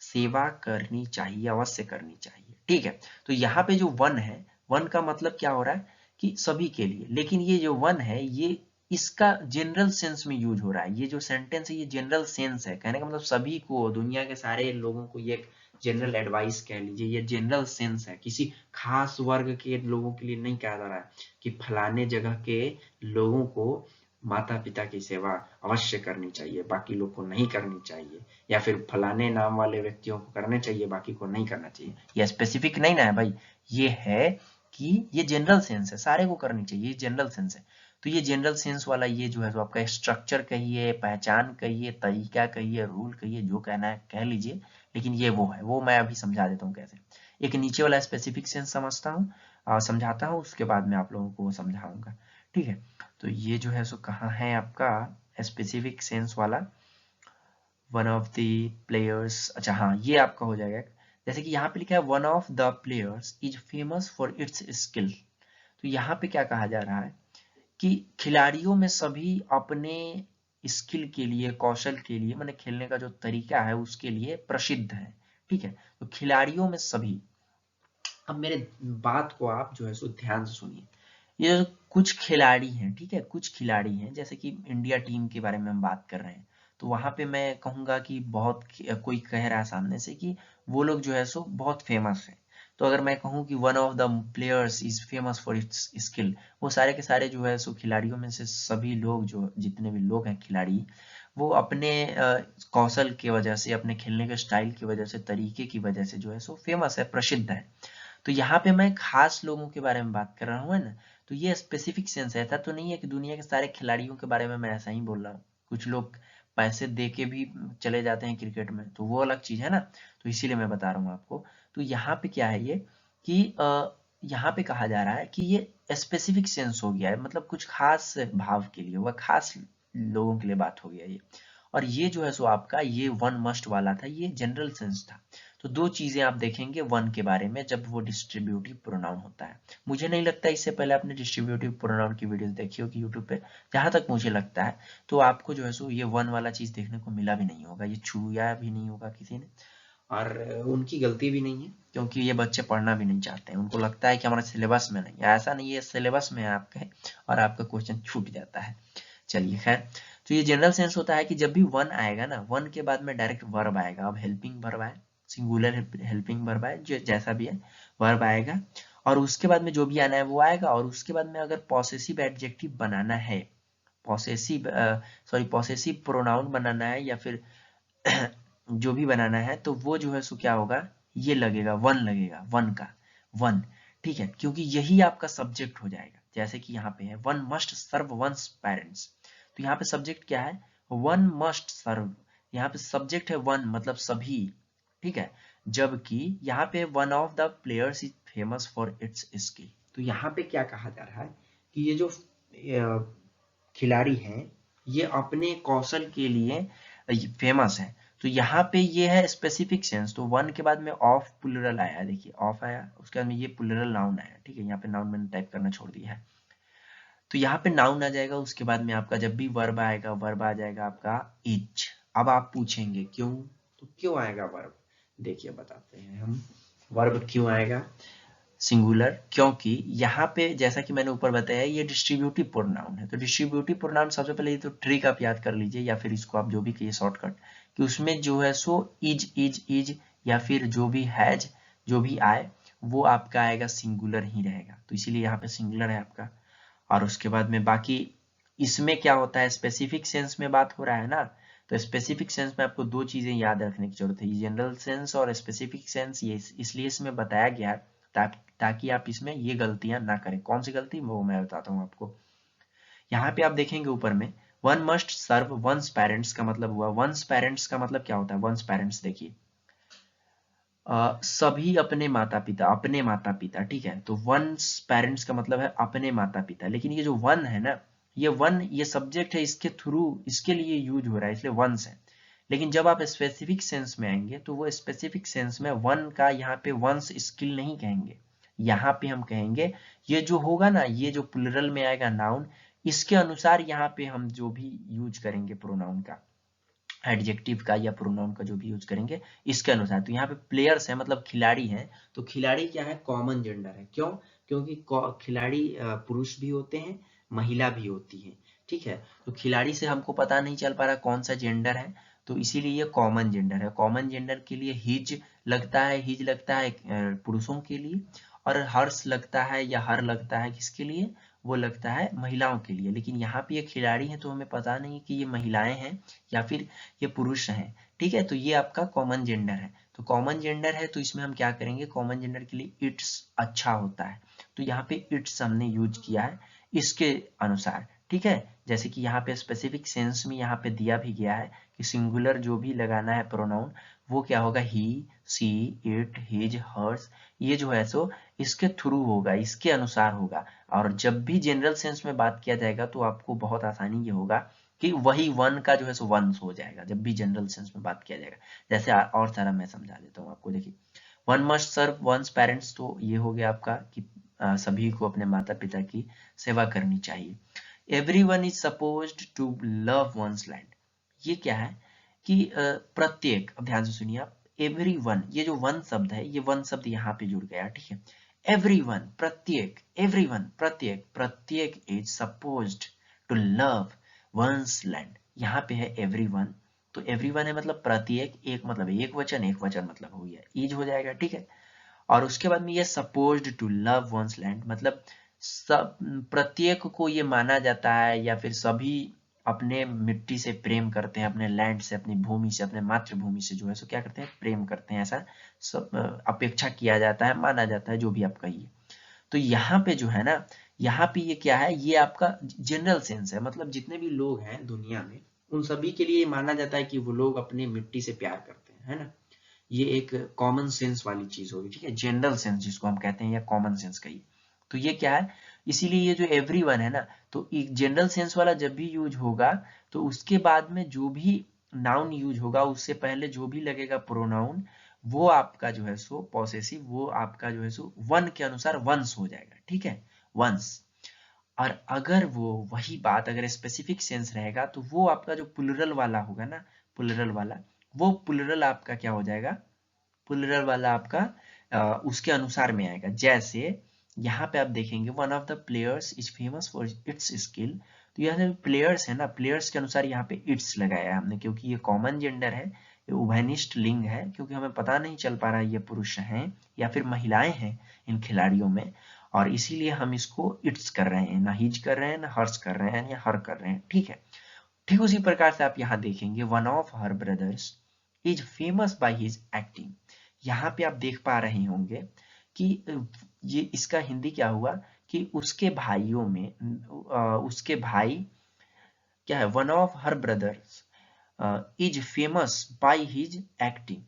सेवा करनी चाहिए, अवश्य करनी चाहिए। ठीक है, तो यहाँ पे जो वन है, वन का मतलब क्या हो रहा है कि सभी के लिए, लेकिन ये जो वन है ये इसका जनरल सेंस में यूज हो रहा है, ये जो सेंटेंस है ये जनरल सेंस है, कहने का मतलब सभी को, दुनिया के सारे लोगों को, ये जनरल एडवाइस कह लीजिए, ये जनरल सेंस है, किसी खास वर्ग के लोगों के लिए नहीं कहा जा रहा है कि फलाने जगह के लोगों को माता पिता की सेवा अवश्य करनी चाहिए, बाकी लोग को नहीं करनी चाहिए, या फिर फलाने नाम वाले व्यक्तियों को करने चाहिए, बाकी को नहीं करना चाहिए। ये स्पेसिफिक नहीं ना है भाई, ये है कि ये जनरल सेंस है, सारे को करनी चाहिए, ये जनरल सेंस है। तो ये जनरल सेंस वाला ये जो है तो आपका स्ट्रक्चर कहिए, पहचान कहिए, तरीका कहिए, रूल कहिए, जो कहना है कह लीजिए, लेकिन ये वो है, वो मैं अभी समझा देता हूँ कैसे। एक नीचे वाला स्पेसिफिक सेंस समझता हूँ, समझाता हूँ, उसके बाद में आप लोगों को समझाऊंगा। ठीक है, तो ये जो है सो कहाँ है आपका स्पेसिफिक सेंस वाला, वन ऑफ द प्लेयर्स, अच्छा हाँ ये आपका हो जाएगा। जैसे कि यहाँ पे लिखा है one of the players is famous for it's skill, तो यहाँ पे क्या कहा जा रहा है कि खिलाड़ियों में सभी अपने स्किल के लिए, कौशल के लिए, माने खेलने का जो तरीका है उसके लिए प्रसिद्ध है। ठीक है, तो खिलाड़ियों में सभी, अब मेरे बात को आप जो है सो ध्यान से सुनिए। ये जो कुछ खिलाड़ी हैं, ठीक है, कुछ खिलाड़ी हैं, जैसे कि इंडिया टीम के बारे में हम बात कर रहे हैं, तो वहां पे मैं कहूंगा कि बहुत कोई कह रहा है सामने से कि वो लोग जो है सो बहुत फेमस है। तो अगर मैं कहूँ कि one of the players is famous for it's skill, वो सारे के सारे जो है सो खिलाड़ियों में से सभी लोग, जो जितने भी लोग हैं खिलाड़ी, वो अपने कौशल की वजह से, अपने खेलने के स्टाइल की वजह से, तरीके की वजह से जो है सो फेमस है, प्रसिद्ध है। तो यहाँ पे मैं खास लोगों के बारे में बात कर रहा हूँ, है ना। तो ये स्पेसिफिक सेंस है, ऐसा तो नहीं है कि दुनिया के सारे खिलाड़ियों के बारे में मैं ऐसा ही बोल रहा हूँ। कुछ लोग पैसे दे के भी चले जाते हैं क्रिकेट में, तो वो अलग चीज है ना। तो इसीलिए मैं बता रहा हूँ आपको। तो यहाँ पे क्या है ये कि यहाँ पे कहा जा रहा है कि ये स्पेसिफिक सेंस हो गया है, मतलब कुछ खास भाव के लिए हुआ, खास लोगों के लिए बात हो गया ये। और ये जो है सो आपका ये वन मस्ट वाला था, ये जनरल सेंस था। तो दो चीजें आप देखेंगे वन के बारे में जब वो डिस्ट्रीब्यूटिव प्रोनाउन होता है। मुझे नहीं लगता इससे पहले आपने डिस्ट्रीब्यूटिव प्रोनाउन की वीडियोस देखी होगी यूट्यूब पे, जहां तक मुझे लगता है। तो आपको जो है सो ये वन वाला चीज देखने को मिला भी नहीं होगा, ये छुआ भी नहीं होगा किसी ने। और उनकी गलती भी नहीं है, क्योंकि ये बच्चे पढ़ना भी नहीं चाहते हैं, उनको लगता है कि हमारे सिलेबस में नहीं है। ऐसा नहीं है, सिलेबस में है आपके, और आपका क्वेश्चन छूट जाता है। चलिए खैर, तो ये जनरल सेंस होता है कि जब भी वन आएगा ना, वन के बाद में डायरेक्ट वर्ब आएगा। अब हेल्पिंग वर्ब है, सिंगुलर हेल्पिंग वर्ब है, जो जैसा भी है वर्ब आएगा, और उसके बाद में जो भी आना है वो आएगा। और उसके बाद में अगर पॉसेसिव एडजेक्टिव बनाना है, पॉसेसिव पॉसेसिव प्रोनाउन बनाना है, या फिर जो भी बनाना है, तो वो जो है सो क्या होगा, ये लगेगा, वन लगेगा, वन का वन। ठीक है, क्योंकि यही आपका सब्जेक्ट हो जाएगा। जैसे कि यहाँ पे है one must serve one's parents, तो यहाँ पे सब्जेक्ट क्या है, वन मस्ट सर्व। यहाँ पे सब्जेक्ट है वन, मतलब सभी। ठीक है, जबकि यहाँ पे one of the players is famous for it's skill. तो यहाँ पे क्या कहा जा रहा है कि ये जो खिलाड़ी हैं, ये अपने कौशल के लिए फेमस है। तो यहाँ पे ये है स्पेसिफिक सेंस। तो वन के बाद में ऑफ प्लूरल आया, देखिए ऑफ आया, उसके बाद में ये प्लूरल नाउन आया। ठीक है, यहाँ पे नाउन मैंने टाइप करना छोड़ दिया है। तो यहाँ पे नाउन आ जाएगा, उसके बाद में आपका जब भी वर्ब आएगा, वर्ब आ जाएगा आपका इज। अब आप पूछेंगे क्यों, तो क्यों आएगा वर्ब, देखिए बताते हैं हम। वर्ब क्यों आएगा सिंगुलर, क्योंकि यहाँ पे जैसा कि मैंने ऊपर बताया ये डिस्ट्रीब्यूटिव प्रोनाउन है। तो डिस्ट्रीब्यूटिव प्रोनाउन सबसे पहले ये तो ट्रिक आप याद कर लीजिए, या फिर इसको आप जो भी कहिए शॉर्टकट, कि उसमें जो है सो इज या फिर जो भी हैज, जो भी आए वो आपका आएगा सिंगुलर ही रहेगा। तो इसीलिए यहाँ पे सिंगुलर है आपका। और उसके बाद में बाकी इसमें क्या होता है, स्पेसिफिक सेंस में बात हो रहा है ना। तो स्पेसिफिक सेंस में आपको दो चीजें याद रखने की जरूरत है, जनरल सेंस और स्पेसिफिक सेंस। ये इसलिए इसमें बताया गया है ताकि आप इसमें ये गलतियां ना करें। कौन सी गलती, वो मैं बताता हूँ आपको। यहाँ पे आप देखेंगे ऊपर में one must serve one's parents का मतलब हुआ, वंस पेरेंट्स का मतलब क्या होता है, वंस पेरेंट्स देखिए सभी अपने माता पिता, अपने माता पिता। ठीक है, तो वंस पेरेंट्स का मतलब है अपने माता पिता। लेकिन ये जो वन है ना, ये वन, ये सब्जेक्ट है, इसके थ्रू, इसके लिए यूज हो रहा है, इसलिए वंस है। लेकिन जब आप स्पेसिफिक सेंस में आएंगे, तो वो स्पेसिफिक सेंस में वन का यहाँ पे वंस स्किल नहीं कहेंगे। यहाँ पे हम कहेंगे, ये जो होगा ना, ये जो प्लुरल में आएगा नाउन, इसके अनुसार यहाँ पे हम जो भी यूज करेंगे प्रोनाउन का, एडजेक्टिव का या प्रोनाउन का जो भी यूज करेंगे इसके अनुसार। तो यहाँ पे प्लेयर्स है, मतलब खिलाड़ी हैं। तो खिलाड़ी क्या है, कॉमन जेंडर है। क्यों, क्योंकि खिलाड़ी पुरुष भी होते हैं, महिला भी होती है। ठीक है, तो खिलाड़ी से हमको पता नहीं चल पा रहा कौन सा जेंडर है, तो इसीलिए ये कॉमन जेंडर है। कॉमन जेंडर के लिए हिज लगता है, हिज लगता है पुरुषों के लिए, और हर्ष लगता है या हर लगता है किसके लिए, वो लगता है महिलाओं के लिए। लेकिन यहाँ पे ये खिलाड़ी है, तो हमें पता नहीं कि ये महिलाएं हैं या फिर ये पुरुष हैं। ठीक है, तो ये आपका कॉमन जेंडर है। तो कॉमन जेंडर है, तो इसमें हम क्या करेंगे, कॉमन जेंडर के लिए इट्स अच्छा होता है। तो यहाँ पे इट्स हमने यूज किया है इसके अनुसार। ठीक है, जैसे कि यहाँ पे स्पेसिफिक सेंस में यहाँ पे दिया भी गया है कि सिंगुलर जो भी लगाना है प्रोनाउन, वो क्या होगा, ही, सी, इट, हिज, हर्स। ये जो है सो इसके थ्रू होगा, इसके अनुसार होगा। और जब भी जनरल सेंस में बात किया जाएगा, तो आपको बहुत आसानी ये होगा कि वही वन का जो है सो वंस हो जाएगा, जब भी जनरल सेंस में बात किया जाएगा। जैसे और सारा मैं समझा देता हूँ आपको, देखिए one must serve one's parents, तो ये हो गया आपका कि सभी को अपने माता पिता की सेवा करनी चाहिए। Everyone is supposed to love one's land. ये क्या है कि प्रत्येक, अब ध्यान से सुनिए आप, एवरीवन, ये जो वन शब्द है, ये वन शब्द यहाँ पे जुड़ गया, ठीक है। एवरीवन प्रत्येक, एवरीवन प्रत्येक, प्रत्येक is supposed to love one's land. यहाँ पे है एवरीवन, तो एवरीवन है मतलब प्रत्येक, एक मतलब एक वचन, एक वचन मतलब हो गया इज हो जाएगा, ठीक है। और उसके बाद में ये supposed to love one's land, मतलब सब प्रत्येक को ये माना जाता है या फिर सभी अपने मिट्टी से प्रेम करते हैं, अपने लैंड से, अपनी भूमि से, अपने मातृभूमि से जो है सो क्या करते हैं, प्रेम करते हैं, ऐसा सब अपेक्षा किया जाता है, माना जाता है, जो भी आप कहिए। तो यहाँ पे जो है ना, यहाँ पे ये क्या है, ये आपका जनरल सेंस है, मतलब जितने भी लोग हैं दुनिया में उन सभी के लिए माना जाता है कि वो लोग अपने मिट्टी से प्यार करते हैं, है ना। ये एक कॉमन सेंस वाली चीज होगी, ठीक है, जनरल सेंस जिसको हम कहते हैं या कॉमन सेंस कहिए। तो ये क्या है, इसीलिए ये जो एवरीवन है ना, तो एक जनरल सेंस वाला जब भी यूज होगा तो उसके बाद में जो भी नाउन यूज होगा उससे पहले जो भी लगेगा प्रोनाउन, वो आपका जो है सो पॉसेसिव, वो आपका जो है सो वन के अनुसार वंस हो जाएगा, ठीक है, वंस। और अगर वो वही बात अगर स्पेसिफिक सेंस रहेगा तो वो आपका जो प्लुरल वाला होगा ना, प्लुरल वाला, वो प्लुरल आपका क्या हो जाएगा, प्लुरल वाला आपका उसके अनुसार में आएगा। जैसे यहाँ पे आप देखेंगे one of the players is famous for it's skill, तो यहाँ प्लेयर्स है ना, प्लेयर्स के अनुसार यहाँ पे इट्स लगाया है हमने, क्योंकि ये कॉमन जेंडर है, ये उभयनिष्ठ लिंग है, क्योंकि हमें पता नहीं चल पा रहा है ये पुरुष हैं या फिर महिलाएं हैं इन खिलाड़ियों में, और इसीलिए हम इसको इट्स कर रहे हैं, ना हिज कर रहे हैं, ना हर्ष कर रहे हैं या हर कर रहे हैं, ठीक है। ठीक उसी प्रकार से आप यहाँ देखेंगे one of her brothers is famous by his acting. यहाँ पे आप देख पा रहे होंगे कि ये इसका हिंदी क्या हुआ कि उसके भाइयों में उसके भाई क्या है, one of her brothers is famous by his acting.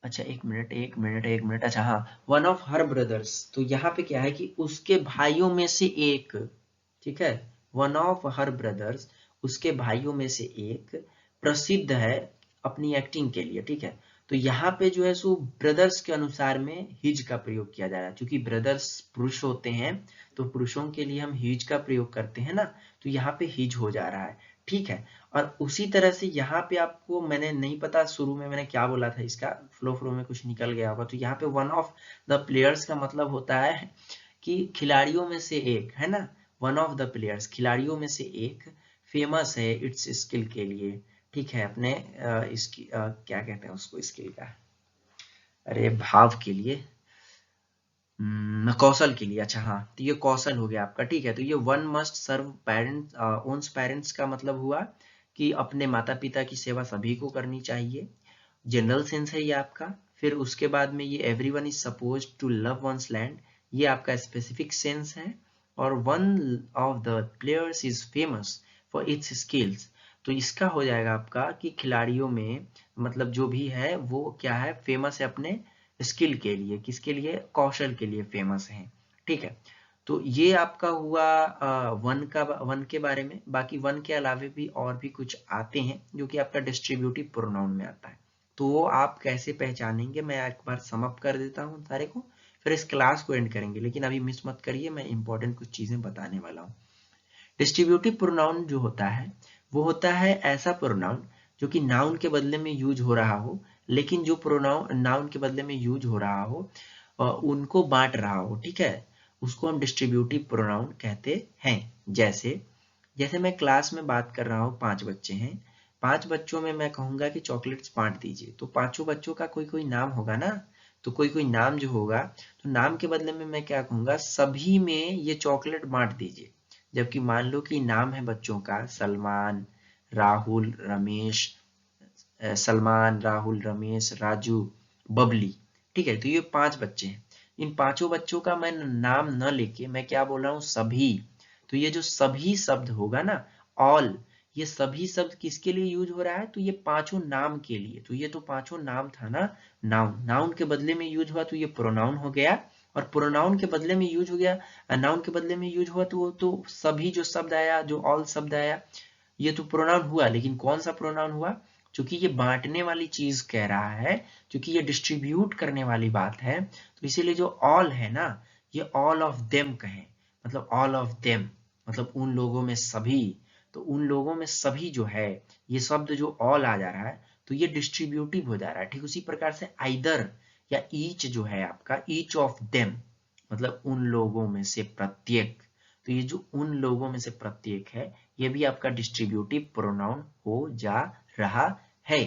अच्छा एक मिनट, एक मिनट, एक मिनट, अच्छा हाँ, वन ऑफ हर ब्रदर्स, तो यहाँ पे क्या है कि उसके भाइयों में से एक, ठीक है, वन ऑफ हर ब्रदर्स, उसके भाइयों में से एक प्रसिद्ध है अपनी एक्टिंग के लिए, ठीक है। तो यहाँ पे जो है सो ब्रदर्स के अनुसार में हिज का प्रयोग किया जा रहा है, क्योंकि ब्रदर्स पुरुष होते हैं तो पुरुषों के लिए हम हिज का प्रयोग करते हैं ना, तो यहाँ पे हिज हो जा रहा है, ठीक है। और उसी तरह से यहाँ पे आपको, मैंने नहीं पता शुरू में मैंने क्या बोला था, इसका फ्लो में कुछ निकल गया होगा, तो यहाँ पे वन ऑफ द प्लेयर्स का मतलब होता है कि खिलाड़ियों में से एक, है ना, वन ऑफ द प्लेयर्स, खिलाड़ियों में से एक फेमस है इट्स स्किल के लिए, ठीक है, अपने इसकी क्या कहते हैं उसको, स्किल का, अरे भाव के लिए, कौशल के लिए, अच्छा हाँ, तो ये कौशल हो गया आपका, ठीक है। तो ये one must serve parents one's parents का मतलब हुआ कि अपने माता पिता की सेवा सभी को करनी चाहिए, जनरल सेंस है ये आपका। फिर उसके बाद में ये everyone is supposed to love one's land, ये आपका स्पेसिफिक सेंस है। और one of the players is famous for its skills, तो इसका हो जाएगा आपका कि खिलाड़ियों में मतलब जो भी है वो क्या है, फेमस है अपने स्किल के लिए, किसके लिए, कौशल के लिए फेमस है, ठीक है। तो ये आपका हुआ वन के बारे में। बाकी वन के अलावे भी और भी कुछ आते हैं जो कि आपका डिस्ट्रीब्यूटिव प्रोनाउन में आता है, तो वो आप कैसे पहचानेंगे, मैं एक बार सम अप कर देता हूँ सारे को, फिर इस क्लास को एंड करेंगे, लेकिन अभी मिस मत करिए, मैं इंपॉर्टेंट कुछ चीजें बताने वाला हूँ। डिस्ट्रीब्यूटिव प्रोनाउन जो होता है वो होता है ऐसा प्रोनाउन जो कि नाउन के बदले में यूज हो रहा हो, लेकिन जो प्रोनाउन नाउन के बदले में यूज हो रहा हो उनको बांट रहा हो, ठीक है, उसको हम डिस्ट्रीब्यूटिव प्रोनाउन कहते हैं। जैसे जैसे मैं क्लास में बात कर रहा हूँ, 5 बच्चे हैं, 5 बच्चों में मैं कहूंगा कि चॉकलेट्स बांट दीजिए, तो पांचों बच्चों का कोई कोई नाम होगा ना, तो कोई कोई नाम जो होगा, तो नाम के बदले में मैं क्या कहूंगा, सभी में ये चॉकलेट बांट दीजिए। जबकि मान लो कि नाम है बच्चों का सलमान, राहुल, रमेश, सलमान, राहुल, रमेश, राजू, बबली, ठीक है, तो ये 5 बच्चे हैं। इन पांचों बच्चों का मैं नाम न लेके मैं क्या बोल रहा हूँ, सभी। तो ये जो सभी शब्द होगा ना, ऑल, ये सभी शब्द किसके लिए यूज हो रहा है, तो ये पांचों नाम के लिए, तो ये तो पांचों नाम था ना, नाउन, नाउन के बदले में यूज हुआ तो ये प्रोनाउन हो गया, और प्रोनाउन के बदले में यूज हो गया, नाउन के बदले में यूज हुआ तो सभी जो शब्द आया, जो ऑल शब्द आया, ये तो प्रोनाउन हुआ, लेकिन कौन सा प्रोनाउन हुआ, क्योंकि ये बांटने वाली चीज कह रहा है, क्योंकि ये डिस्ट्रीब्यूट करने वाली बात है, तो इसीलिए जो ऑल है ना, ये ऑल ऑफ देम कहें, मतलब ऑल ऑफ देम, मतलब उन लोगों में सभी। तो उन लोगों में सभी जो है, ये शब्द जो ऑल आ जा रहा है तो ये डिस्ट्रीब्यूटिव हो जा रहा है। ठीक उसी प्रकार से आइदर या ईच जो है आपका, ईच ऑफ देम मतलब उन लोगों में से प्रत्येक। तो ये जो उन लोगों में से प्रत्येक है, ये भी आपका डिस्ट्रीब्यूटिव प्रोनाउन हो जा रहा है।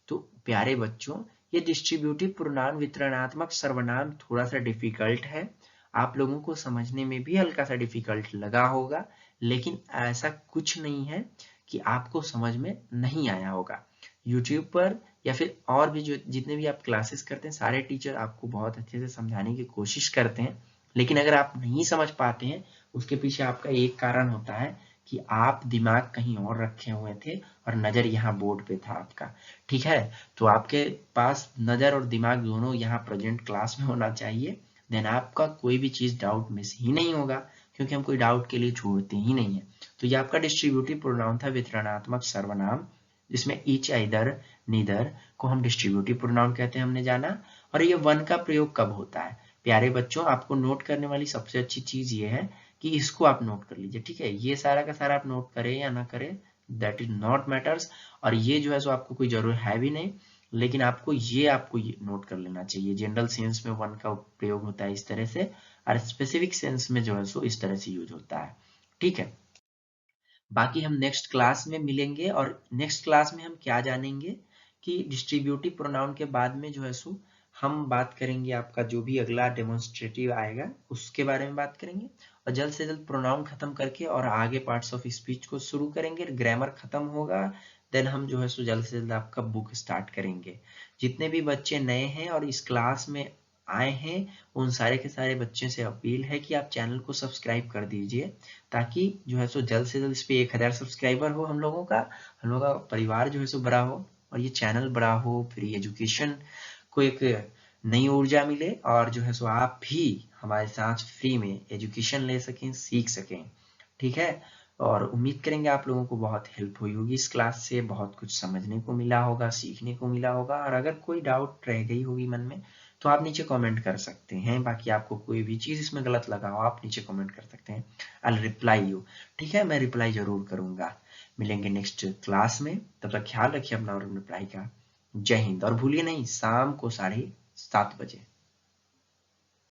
तो प्यारे बच्चों, ये डिस्ट्रीब्यूटिव प्रोनाउन वितरणात्मक सर्वनाम थोड़ा सा डिफिकल्ट है, आप लोगों को समझने में भी हल्का सा डिफिकल्ट लगा होगा, लेकिन ऐसा कुछ नहीं है कि आपको समझ में नहीं आया होगा। YouTube पर या फिर और भी जो जितने भी आप क्लासेस करते हैं, सारे टीचर आपको बहुत अच्छे से समझाने की कोशिश करते हैं, लेकिन अगर आप नहीं समझ पाते हैं, उसके पीछे आपका एक कारण होता है कि आप दिमाग कहीं और रखे हुए थे और नजर यहाँ बोर्ड पे था आपका। ठीक है, तो आपके पास नजर और दिमाग दोनों यहाँ प्रेजेंट क्लास में होना चाहिए, देन आपका कोई भी चीज डाउट मिस ही नहीं होगा, क्योंकि हम कोई डाउट के लिए छोड़ते ही नहीं है। तो ये आपका डिस्ट्रीब्यूटिव प्रोनाउन था वितरणात्मक सर्वनाम, जिसमें ईच, आइदर, नीदर को हम डिस्ट्रीब्यूटिव प्रोनाउन कहते हैं, हमने जाना। और ये वन का प्रयोग कब होता है? प्यारे बच्चों, आपको नोट करने वाली सबसे अच्छी चीज ये है कि इसको आप नोट कर लीजिए। ठीक है, ये सारा का सारा आप नोट करें या ना करें, दैट इज नॉट मैटर्स। और ये जो है सो आपको कोई जरूरत है भी नहीं, लेकिन आपको ये नोट कर लेना चाहिए। जनरल सेंस में वन का प्रयोग होता है इस तरह से, और स्पेसिफिक सेंस में जो है सो इस तरह से यूज होता है। ठीक है, बाकी हम नेक्स्ट क्लास में मिलेंगे, और नेक्स्ट क्लास में हम क्या जानेंगे कि डिस्ट्रीब्यूटिव प्रोनाउन के बाद में जो है सो हम बात करेंगे, आपका जो भी अगला डेमोन्स्ट्रेटिव आएगा उसके बारे में बात करेंगे, और जल्द से जल्द प्रोनाउन खत्म करके और आगे पार्ट्स ऑफ स्पीच को शुरू करेंगे। ग्रामर खत्म होगा, देन हम जो है सो जल्द से जल्द आपका बुक स्टार्ट करेंगे। जितने भी बच्चे नए हैं और इस क्लास में आए हैं, उन सारे के सारे बच्चों से अपील है कि आप चैनल को सब्सक्राइब कर दीजिए, ताकि जो है सो जल्द से जल्द इस पे 1000 सब्सक्राइबर हो, हम लोगों का परिवार जो है सो बड़ा हो, और ये चैनल बड़ा हो, फ्री एजुकेशन को एक नई ऊर्जा मिले, और जो है सो आप भी हमारे साथ फ्री में एजुकेशन ले सकें, सीख सकें। ठीक है, और उम्मीद करेंगे आप लोगों को बहुत हेल्प हुई होगी इस क्लास से, बहुत कुछ समझने को मिला होगा, सीखने को मिला होगा। और अगर कोई डाउट रह गई होगी मन में, तो आप नीचे कमेंट कर सकते हैं। बाकी आपको कोई भी चीज इसमें गलत लगा हो, आप नीचे कमेंट कर सकते हैं, आई विल रिप्लाई यू। ठीक है, मैं रिप्लाई जरूर करूंगा। मिलेंगे नेक्स्ट क्लास में, तब तक ख्याल रखिए अपना और अपने पढ़ाई का। जय हिंद, और भूलिए नहीं, शाम को 7:30 बजे।